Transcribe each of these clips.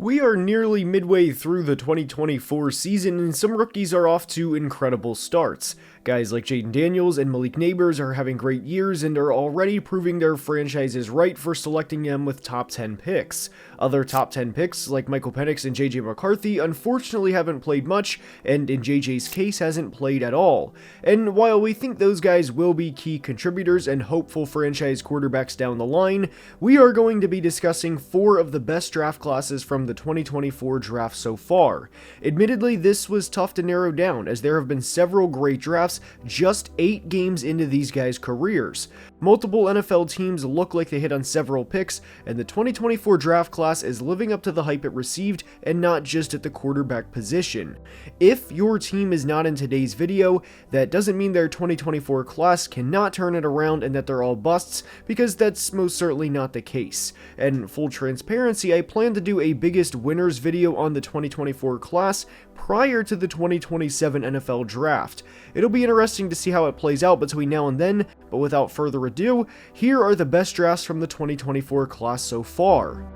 We are nearly midway through the 2024 season, and some rookies are off to incredible starts. Guys like Jaden Daniels and Malik Neighbors are having great years and are already proving their franchises right for selecting them with top 10 picks. Other top 10 picks, like Michael Penix and JJ McCarthy, unfortunately haven't played much, and in JJ's case hasn't played at all. And while we think those guys will be key contributors and hopeful franchise quarterbacks down the line, we are going to be discussing 4 of the best draft classes from the 2024 draft so far. Admittedly, this was tough to narrow down, as there have been several great drafts just 8 games into these guys' careers. Multiple NFL teams look like they hit on several picks, and the 2024 draft class is living up to the hype it received, and not just at the quarterback position. If your team is not in today's video, that doesn't mean their 2024 class cannot turn it around and that they're all busts, because that's most certainly not the case. And full transparency, I plan to do a biggest winners video on the 2024 class prior to the 2027 NFL draft. It'll be interesting to see how it plays out between now and then, but without further ado, here are the best drafts from the 2024 class so far.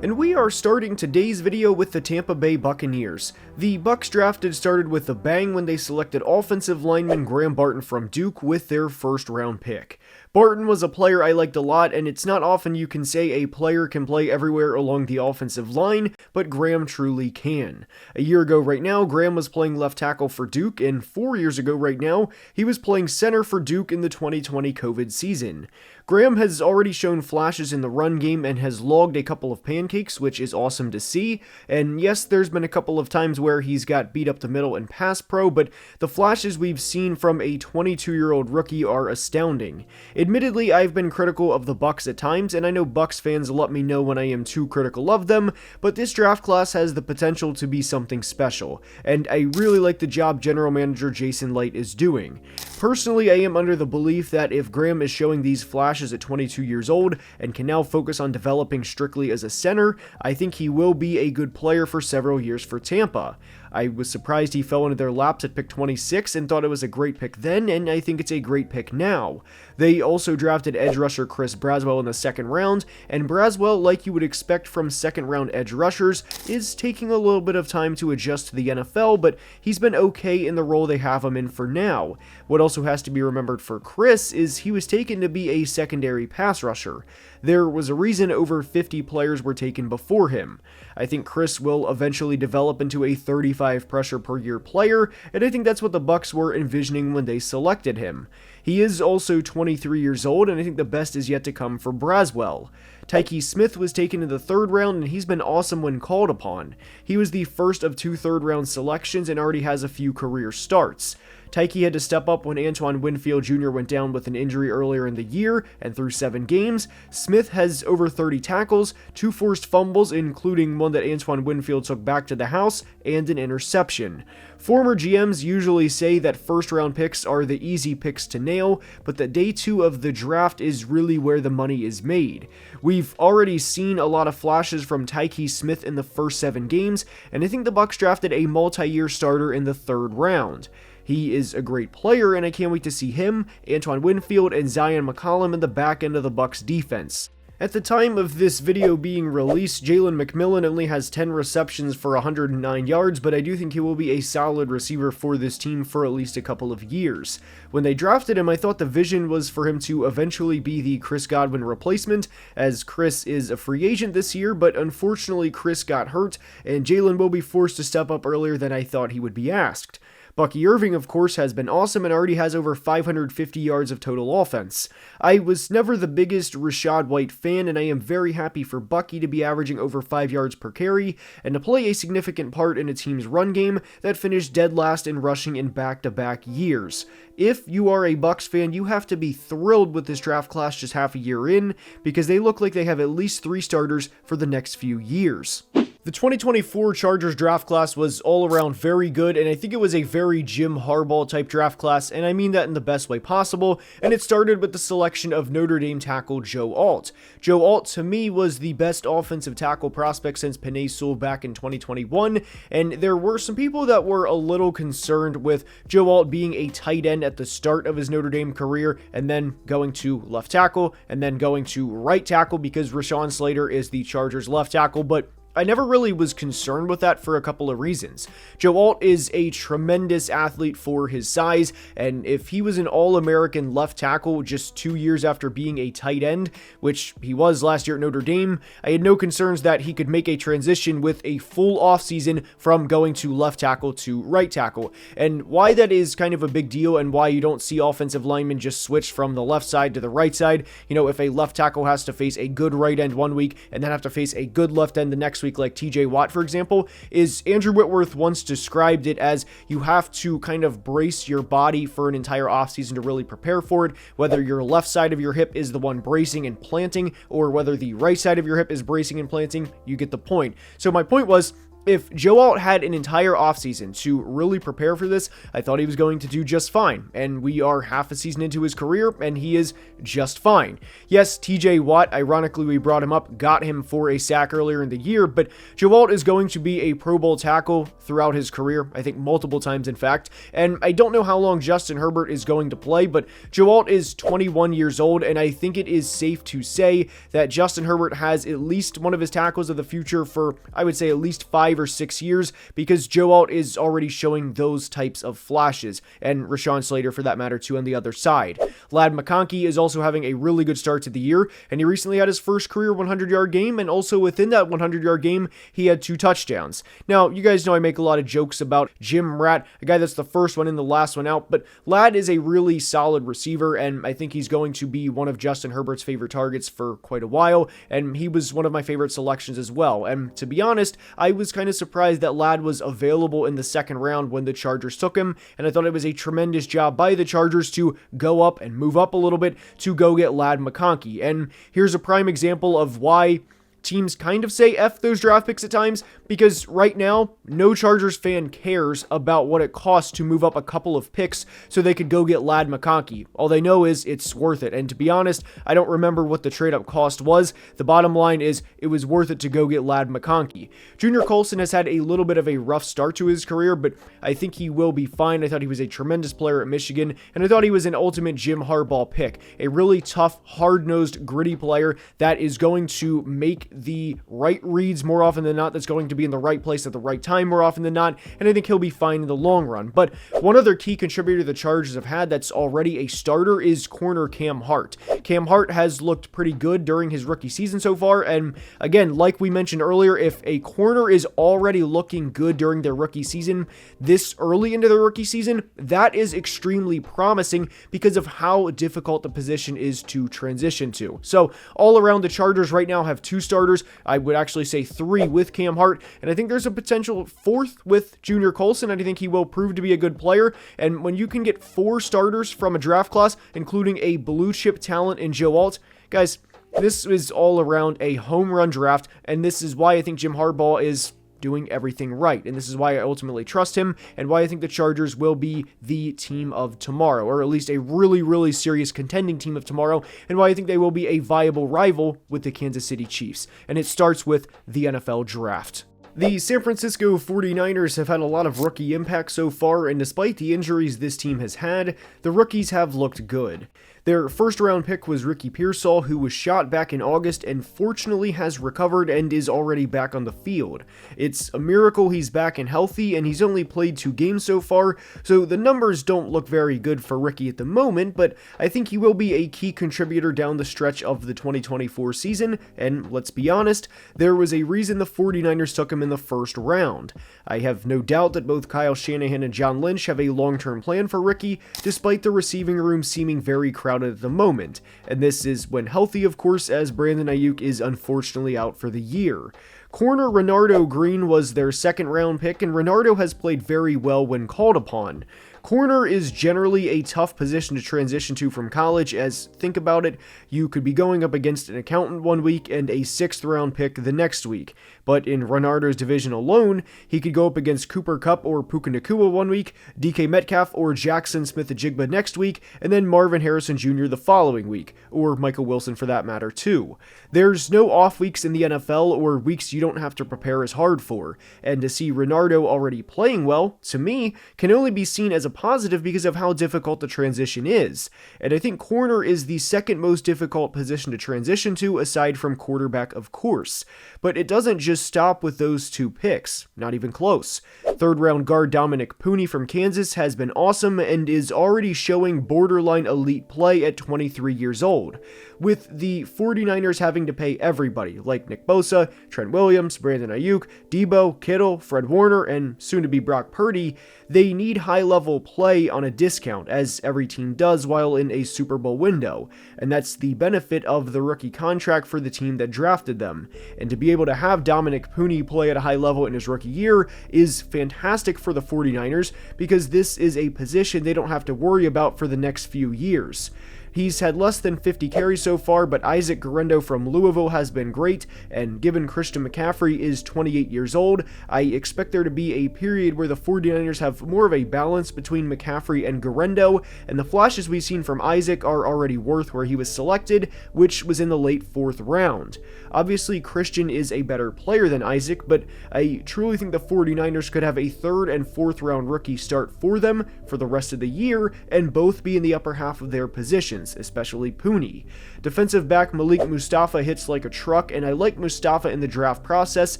And we are starting today's video with the Tampa Bay Buccaneers. The Bucs drafted started with a bang when they selected offensive lineman Graham Barton from Duke with their first round pick. Barton was a player I liked a lot, and it's not often you can say a player can play everywhere along the offensive line, but Graham truly can. A year ago right now, Graham was playing left tackle for Duke, and 4 years ago right now, he was playing center for Duke in the 2020 COVID season. Graham has already shown flashes in the run game and has logged a couple of pancakes, which is awesome to see, and yes, there's been a couple of times where he's got beat up the middle in pass pro, but the flashes we've seen from a 22-year-old rookie are astounding. Admittedly, I've been critical of the Bucs at times, and I know Bucs fans let me know when I am too critical of them, but this draft class has the potential to be something special, and I really like the job general manager Jason Licht is doing. Personally, I am under the belief that if Graham is showing these flashes at 22 years old and can now focus on developing strictly as a center, I think he will be a good player for several years for Tampa. I was surprised he fell into their laps at pick 26 and thought it was a great pick then, and I think it's a great pick now. They also drafted edge rusher Chris Braswell in the second round, and Braswell, like you would expect from second round edge rushers, is taking a little bit of time to adjust to the NFL, but he's been okay in the role they have him in for now. What also has to be remembered for Chris is he was taken to be a secondary pass rusher. There was a reason over 50 players were taken before him. I think Chris will eventually develop into a 35 pressure per year player, and I think that's what the Bucs were envisioning when they selected him. He is also 23 years old, and I think the best is yet to come for Braswell. Tyke Smith was taken in the 3rd round, and he's been awesome when called upon. He was the first of 2 third-round selections and already has a few career starts. Tyke had to step up when Antoine Winfield Jr. went down with an injury earlier in the year, and through 7 games, Smith has over 30 tackles, 2 forced fumbles, including one that Antoine Winfield took back to the house, and an interception. Former GMs usually say that first-round picks are the easy picks to nail, but that day 2 of the draft is really where the money is made. We've already seen a lot of flashes from Tyke Smith in the first 7 games, and I think the Bucs drafted a multi-year starter in the 3rd round. He is a great player, and I can't wait to see him, Antoine Winfield, and Zion McCollum in the back end of the Bucs defense. At the time of this video being released, Jalen McMillan only has 10 receptions for 109 yards, but I do think he will be a solid receiver for this team for at least a couple of years. When they drafted him, I thought the vision was for him to eventually be the Chris Godwin replacement, as Chris is a free agent this year, but unfortunately Chris got hurt, and Jalen will be forced to step up earlier than I thought he would be asked. Bucky Irving, of course, has been awesome and already has over 550 yards of total offense. I was never the biggest Rachaad White fan, and I am very happy for Bucky to be averaging over 5 yards per carry and to play a significant part in a team's run game that finished dead last in rushing in back-to-back years. If you are a Bucs fan, you have to be thrilled with this draft class just half a year in, because they look like they have at least 3 starters for the next few years. The 2024 Chargers draft class was all around very good, and I think it was a very Jim Harbaugh type draft class, and I mean that in the best way possible, and it started with the selection of Notre Dame tackle Joe Alt. Joe Alt, to me, was the best offensive tackle prospect since Penei Sewell back in 2021, and there were some people that were a little concerned with Joe Alt being a tight end at the start of his Notre Dame career, and then going to left tackle, and then going to right tackle because Rashawn Slater is the Chargers left tackle, but I never really was concerned with that for a couple of reasons. Joe Alt is a tremendous athlete for his size, and if he was an All-American left tackle just 2 years after being a tight end, which he was last year at Notre Dame, I had no concerns that he could make a transition with a full offseason from going to left tackle to right tackle. And why that is kind of a big deal and why you don't see offensive linemen just switch from the left side to the right side, if a left tackle has to face a good right end one week and then have to face a good left end the next week, like TJ Watt, for example, is Andrew Whitworth once described it as you have to kind of brace your body for an entire offseason to really prepare for it, whether your left side of your hip is the one bracing and planting, or whether the right side of your hip is bracing and planting. You get the point. So my point was, if Joe Alt had an entire offseason to really prepare for this, I thought he was going to do just fine. And we are half a season into his career, and he is just fine. Yes, TJ Watt, ironically, we brought him up, got him for a sack earlier in the year, but Joe Alt is going to be a Pro Bowl tackle throughout his career, I think multiple times, in fact. And I don't know how long Justin Herbert is going to play, but Joe Alt is 21 years old, and I think it is safe to say that Justin Herbert has at least one of his tackles of the future for, I would say, at least 5 or 6 years, because Joe Alt is already showing those types of flashes, and Rashawn Slater for that matter too on the other side. Ladd McConkey is also having a really good start to the year, and he recently had his first career 100-yard game, and also within that 100-yard game, he had 2 touchdowns. Now, you guys know I make a lot of jokes about Jim Ratt, a guy that's the first one in, the last one out, but Ladd is a really solid receiver, and I think he's going to be one of Justin Herbert's favorite targets for quite a while, and he was one of my favorite selections as well. And to be honest, I was kind of surprised that Ladd was available in the second round when the Chargers took him, and I thought it was a tremendous job by the Chargers to go up and move up a little bit to go get Ladd McConkey. And here's a prime example of why teams kind of say F those draft picks at times, because right now, no Chargers fan cares about what it costs to move up a couple of picks so they could go get Ladd McConkey. All they know is it's worth it. And to be honest, I don't remember what the trade-up cost was. The bottom line is it was worth it to go get Ladd McConkey. Junior Colson has had a little bit of a rough start to his career, but I think he will be fine. I thought he was a tremendous player at Michigan, and I thought he was an ultimate Jim Harbaugh pick. A really tough, hard-nosed, gritty player that is going to make the right reads more often than not, that's going to be in the right place at the right time more often than not, and I think he'll be fine in the long run. But one other key contributor the Chargers have had that's already a starter is corner Cam Hart. Cam Hart has looked pretty good during his rookie season so far, and again, like we mentioned earlier, if a corner is already looking good during their rookie season, this early into their rookie season, that is extremely promising because of how difficult the position is to transition to. So all around, the Chargers right now have 2 starters. I would actually say 3 with Cam Hart, and I think there's a potential 4th with Junior Colson, and I think he will prove to be a good player. And when you can get 4 starters from a draft class, including a blue chip talent in Joe Alt, guys, this is all around a home run draft, and this is why I think Jim Harbaugh is doing everything right, and this is why I ultimately trust him, and why I think the Chargers will be the team of tomorrow, or at least a really, really serious contending team of tomorrow, and why I think they will be a viable rival with the Kansas City Chiefs. And it starts with the NFL Draft. The San Francisco 49ers have had a lot of rookie impact so far, and despite the injuries this team has had, the rookies have looked good. Their first-round pick was Ricky Pearsall, who was shot back in August and fortunately has recovered and is already back on the field. It's a miracle he's back and healthy, and he's only played 2 games so far, so the numbers don't look very good for Ricky at the moment, but I think he will be a key contributor down the stretch of the 2024 season, and let's be honest, there was a reason the 49ers took him in the first round. I have no doubt that both Kyle Shanahan and John Lynch have a long-term plan for Ricky, despite the receiving room seeming very crowded at the moment, and this is when healthy, of course, as Brandon Ayuk is unfortunately out for the year. Corner Renardo Green was their second-round pick, and Renardo has played very well when called upon. Corner is generally a tough position to transition to from college, as, think about it, you could be going up against an accountant one week and a 6th-round pick the next week. But in Renardo's division alone, he could go up against Cooper Kupp or Puka Nacua one week, DK Metcalf or Jackson Smith-Njigba next week, and then Marvin Harrison Jr. the following week, or Michael Wilson for that matter too. There's no off weeks in the NFL or weeks you don't have to prepare as hard for, and to see Renardo already playing well, to me, can only be seen as a positive because of how difficult the transition is. And I think corner is the second most difficult position to transition to, aside from quarterback, of course. But it doesn't just stop with those two picks, not even close. Third round guard Dominic Pooney from Kansas has been awesome and is already showing borderline elite play at 23 years old. With the 49ers having to pay everybody, like Nick Bosa, Trent Williams, Brandon Ayuk, Debo, Kittle, Fred Warner, and soon-to-be Brock Purdy, they need high-level play on a discount, as every team does while in a Super Bowl window, and that's the benefit of the rookie contract for the team that drafted them. And to be able to have Dominic Pooney play at a high level in his rookie year is fantastic for the 49ers, because this is a position they don't have to worry about for the next few years. He's had less than 50 carries so far, but Isaac Guerendo from Louisville has been great, and given Christian McCaffrey is 28 years old, I expect there to be a period where the 49ers have more of a balance between McCaffrey and Guerendo, and the flashes we've seen from Isaac are already worth where he was selected, which was in the late 4th round. Obviously, Christian is a better player than Isaac, but I truly think the 49ers could have a 3rd and 4th round rookie start for them for the rest of the year, and both be in the upper half of their positions, especially Pooney. Defensive back Malik Mustafa hits like a truck, and I like Mustafa in the draft process,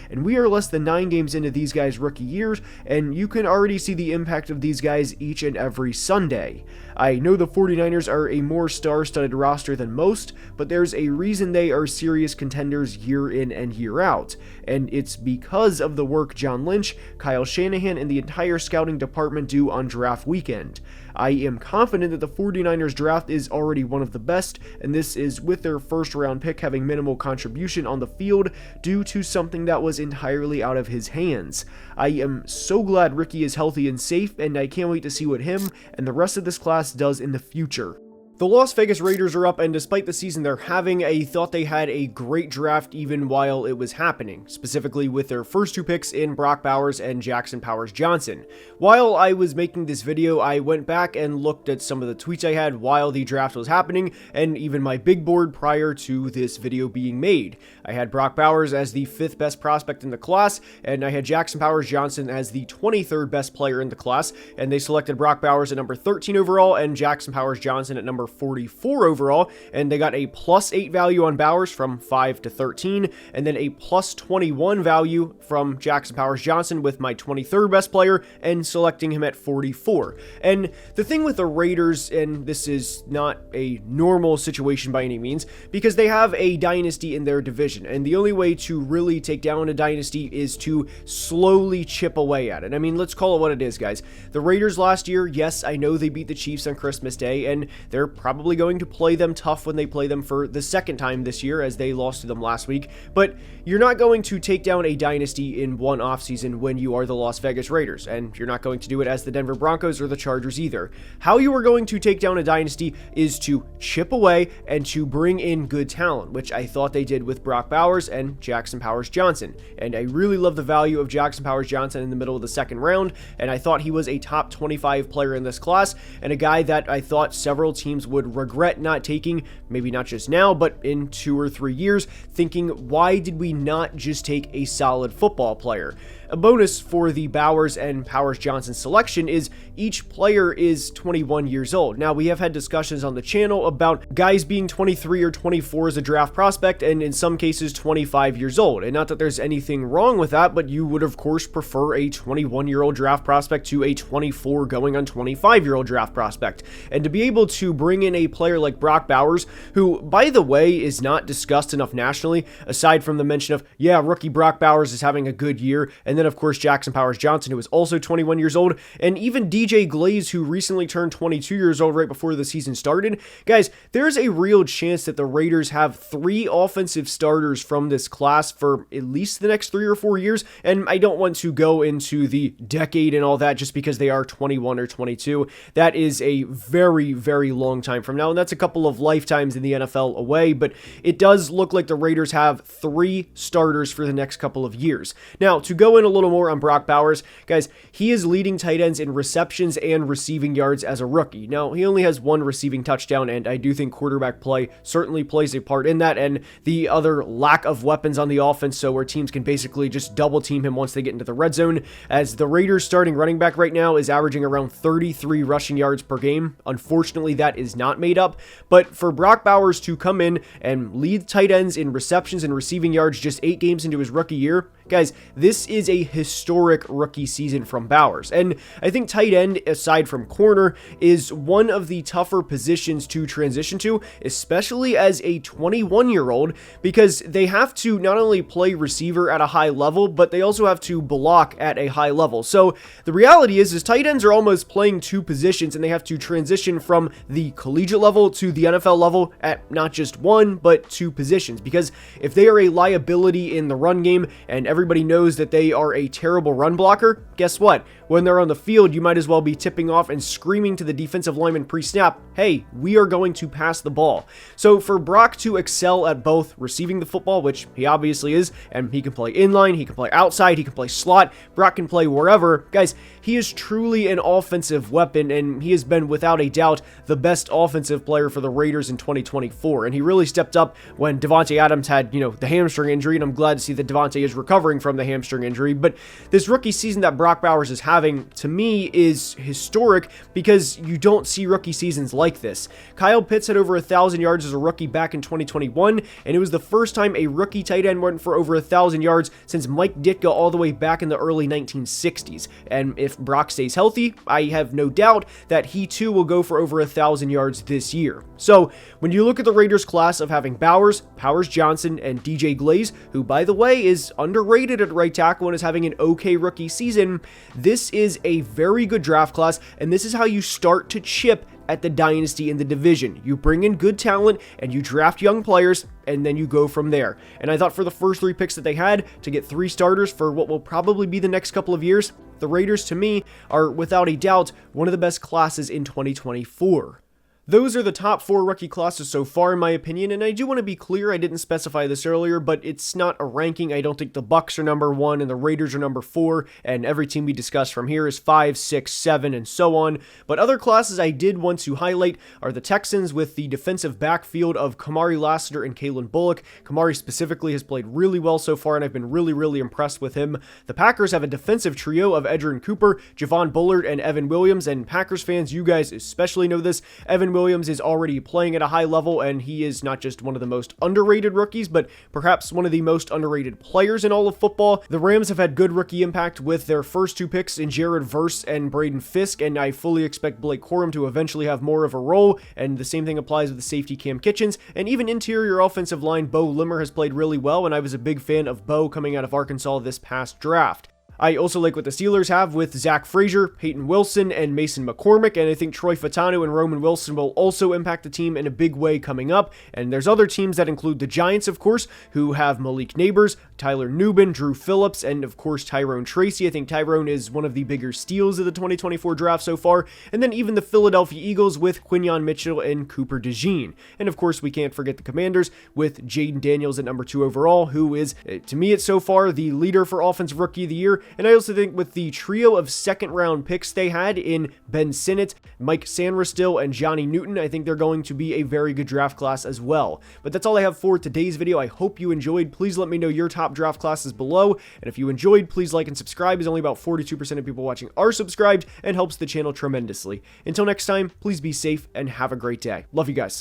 and we are less than 9 games into these guys' rookie years, and you can already see the impact of these guys each and every Sunday. I know the 49ers are a more star-studded roster than most, but there's a reason they are serious contenders year in and year out, and it's because of the work John Lynch, Kyle Shanahan, and the entire scouting department do on draft weekend. I am confident that the 49ers draft is already one of the best, and this is with their first round pick having minimal contribution on the field due to something that was entirely out of his hands. I am so glad Ricky is healthy and safe, and I can't wait to see what him and the rest of this class does in the future. The Las Vegas Raiders are up, and despite the season they're having, I thought they had a great draft even while it was happening, specifically with their first 2 picks in Brock Bowers and Jackson Powers-Johnson. While I was making this video, I went back and looked at some of the tweets I had while the draft was happening, and even my big board prior to this video being made. I had Brock Bowers as the 5th best prospect in the class, and I had Jackson Powers-Johnson as the 23rd best player in the class, and they selected Brock Bowers at number 13 overall and Jackson Powers-Johnson at number 44 overall, and they got a +8 value on Bowers from 5 to 13, and then a +21 value from Jackson Powers-Johnson with my 23rd best player and selecting him at 44. And the thing with the Raiders, and this is not a normal situation by any means, because they have a dynasty in their division, and the only way to really take down a dynasty is to slowly chip away at it. I mean, let's call it what it is, guys. The Raiders last year, yes, I know they beat the Chiefs on Christmas Day, and they're probably going to play them tough when they play them for the second time this year, as they lost to them last week, but you're not going to take down a dynasty in one offseason when you are the Las Vegas Raiders, and you're not going to do it as the Denver Broncos or the Chargers either. How you are going to take down a dynasty is to chip away and to bring in good talent, which I thought they did with Brock Bowers and Jackson Powers-Johnson, and I really love the value of Jackson Powers-Johnson in the middle of the second round, and I thought he was a top 25 player in this class, and a guy that I thought several teams would regret not taking, maybe not just now, but in 2 or 3 years, thinking, why did we not just take a solid football player? A bonus for the Bowers and Powers-Johnson selection is each player is 21 years old. Now, we have had discussions on the channel about guys being 23 or 24 as a draft prospect, and in some cases 25 years old. And not that there's anything wrong with that, but you would of course prefer a 21-year-old draft prospect to a 24 going on 25-year-old draft prospect. And to be able to bring in a player like Brock Bowers, who, by the way, is not discussed enough nationally, aside from the mention of, yeah, rookie Brock Bowers is having a good year, and then of course Jackson Powers-Johnson, who is also 21 years old, and even DJ Glaze, who recently turned 22 years old right before the season started. Guys, there's a real chance that the Raiders have 3 offensive starters from this class for at least the next 3 or 4 years, and I don't want to go into the decade and all that just because they are 21 or 22. That is a very, very long time from now, and that's a couple of lifetimes in the NFL away, but it does look like the Raiders have 3 starters for the next couple of years. Now, to go in a little more on Brock Bowers, guys, he is leading tight ends in receptions and receiving yards as a rookie. Now, he only has 1 receiving touchdown, and I do think quarterback play certainly plays a part in that, and the other lack of weapons on the offense, so where teams can basically just double team him once they get into the red zone, as the Raiders starting running back right now is averaging around 33 rushing yards per game. Unfortunately, that is not made up, but for Brock Bowers to come in and lead tight ends in receptions and receiving yards just 8 games into his rookie year, guys, this is a historic rookie season from Bowers. And I think tight end, aside from corner, is one of the tougher positions to transition to, especially as a 21-year-old, because they have to not only play receiver at a high level, but they also have to block at a high level. So the reality is tight ends are almost playing 2 positions, and they have to transition from the collegiate level to the NFL level at not just 1, but 2 positions. Because if they are a liability in the run game, and everybody knows that they are a terrible run blocker, guess what? When they're on the field, you might as well be tipping off and screaming to the defensive lineman pre-snap, hey, we are going to pass the ball. So for Brock to excel at both receiving the football, which he obviously is, and he can play inline, he can play outside, he can play slot, Brock can play wherever, guys, he is truly an offensive weapon, and he has been without a doubt the best offensive player for the Raiders in 2024, and he really stepped up when Davante Adams had, the hamstring injury, and I'm glad to see that Davante is recovering from the hamstring injury. But this rookie season that Brock Bowers is having, to me, is historic because you don't see rookie seasons like this. Kyle Pitts had over 1,000 yards as a rookie back in 2021, and it was the first time a rookie tight end went for over 1,000 yards since Mike Ditka all the way back in the early 1960s. And if Brock stays healthy, I have no doubt that he too will go for over 1,000 yards this year. So when you look at the Raiders class of having Bowers, Powers Johnson, and DJ Glaze, who by the way is underrated at right tackle and is having an okay rookie season, this is a very good draft class, and this is how you start to chip at the dynasty in the division. You bring in good talent and you draft young players, and then you go from there. And I thought for the first 3 picks that they had to get 3 starters for what will probably be the next couple of years, the Raiders to me are without a doubt one of the best classes in 2024. Those are the top 4 rookie classes so far, in my opinion, and I do want to be clear, I didn't specify this earlier, but it's not a ranking. I don't think the Bucs are number 1 and the Raiders are number 4, and every team we discuss from here is 5, 6, 7, and so on. But other classes I did want to highlight are the Texans with the defensive backfield of Kamari Lassiter and Kalen Bullock. Kamari specifically has played really well so far, and I've been really, really impressed with him. The Packers have a defensive trio of Edgerrin Cooper, Javon Bullard, and Evan Williams, and Packers fans, you guys especially know this, Evan Williams is already playing at a high level, and he is not just one of the most underrated rookies, but perhaps one of the most underrated players in all of football. The Rams have had good rookie impact with their first 2 picks in Jared Verse and Braden Fisk, and I fully expect Blake Corum to eventually have more of a role, and the same thing applies with the safety Cam Kitchens, and even interior offensive line Bo Limmer has played really well, and I was a big fan of Bo coming out of Arkansas this past draft. I also like what the Steelers have with Zach Frazier, Peyton Wilson, and Mason McCormick, and I think Troy Fatano and Roman Wilson will also impact the team in a big way coming up. And there's other teams that include the Giants, of course, who have Malik Neighbors, Tyler Nubin, Drew Phillips, and of course Tyrone Tracy. I think Tyrone is one of the bigger steals of the 2024 draft so far. And then even the Philadelphia Eagles with Quinyon Mitchell and Cooper DeJean. And of course we can't forget the Commanders with Jaden Daniels at number 2 overall, who is, to me, it's so far the leader for Offensive Rookie of the Year. And I also think with the trio of second-round picks they had in Ben Sinnott, Mike Sanderstill, and Johnny Newton, I think they're going to be a very good draft class as well. But that's all I have for today's video. I hope you enjoyed. Please let me know your top draft classes below. And if you enjoyed, please like and subscribe, as only about 42% of people watching are subscribed and helps the channel tremendously. Until next time, please be safe and have a great day. Love you guys.